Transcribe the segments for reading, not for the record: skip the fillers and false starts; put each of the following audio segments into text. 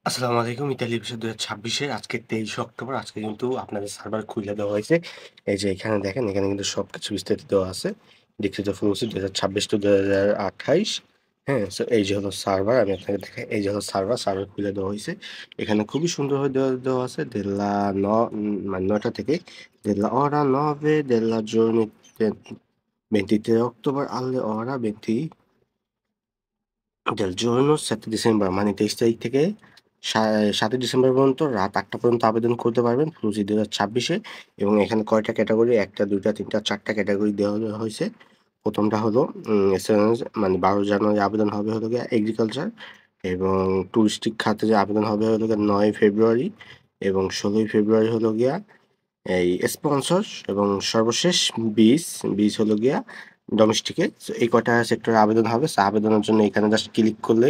আসসালামু আলাইকুম। ইতালি বিষয় ২০২৬ এর আজকে ২৩ অক্টোবর। আজকে কিন্তু আপনাদের সার্ভার খুইলা দেওয়া হয়েছে। এই যে এখানে দেখেন, এখানে কিন্তু সবকিছু বিস্তারিত দেওয়া আছে। লিখিত ফলশ্রুতি ২০২৬ টু ২০২৮। হ্যাঁ? সো এই যে হলো সার্ভার, আমি আপনাকে দেখাই। এই যে হলো সার্ভার খুলে দেওয়া হইছে। এখানে খুবই সুন্দরভাবে দেওয়া আছে। Della মানে ৯ টা থেকে Della ora 9 della giorni 23 ottobre alle ora 20 del giorno 7 December, মানে ২৩ তারিখ থেকে ৭ই ডিসেম্বর পর্যন্ত রাত ৮টা পর্যন্ত আবেদন করতে পারবেন ফ্লুসি ২০২৬ এ। এবং এখানে কয়টা ক্যাটাগরি, ১ টা ২ টা ৩ টা ৪ টা ক্যাটাগরি দেওয়া হইছে। ১ম টা হলো এসএমএস, মানে ১২ জানুয়ারি আবেদন হবে হলো গিয়ে এগ্রিকালচার, এবং টুরিস্টিক খাতে যে আবেদন হবে হলো গিয়ে ৯ ফেব্রুয়ারি, এবং ১৬ই ফেব্রুয়ারি হলো গিয়া এই স্পন্সর, এবং সর্বশেষ ২০ হলো গিয়া ডোমেস্টিকে। সো এই কয়টা সেক্টরে আবেদন হবে। সো আবেদনের জন্য এখানে জাস্ট ক্লিক করলে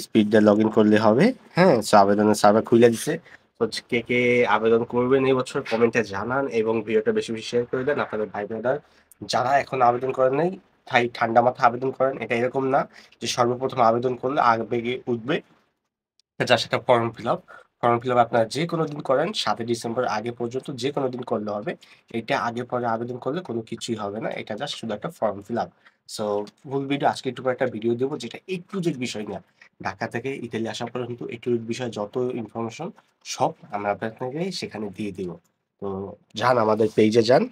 স্পিড দিয়ে লগ ইন করলে হবে। হ্যাঁ? সো আবেদনের সার্ভার খুইলা দিছে। হচ্ছে কে আবেদন করবেন এই বছর কমেন্টে জানান, এবং ভিডিওটা বেশি শেয়ার করে দেন আপনাদের ভাই ব্রাদার যারা এখন আবেদন করেন নাই। ঠান্ডা মাথায় আবেদন করেন। এটা এরকম না যে সর্বপ্রথম আবেদন করলে আবেগে উঠবে। জাস্ট একটা ফর্ম ফিল আপ আপনারা যেকোনো দিন করেন, ৭ই ডিসেম্বর আগে পর্যন্ত যেকোনো দিন করলে হবে। এটা আগে পরে আবেদন করলে কোনো কিছুই হবে না। এটা জাস্ট শুধু একটা form fill up. So full video আজকে একটু পরে একটা ভিডিও দেব, যেটা A to Z বিষয় নিয়ে। ঢাকা থেকে ইতালি আসা পর্যন্ত A to Z বিষয়ে যত ইনফরমেশন সব আমরা আপনাকে সেখানে দিয়ে দিব। তো যান, আমাদের পেইজে যান।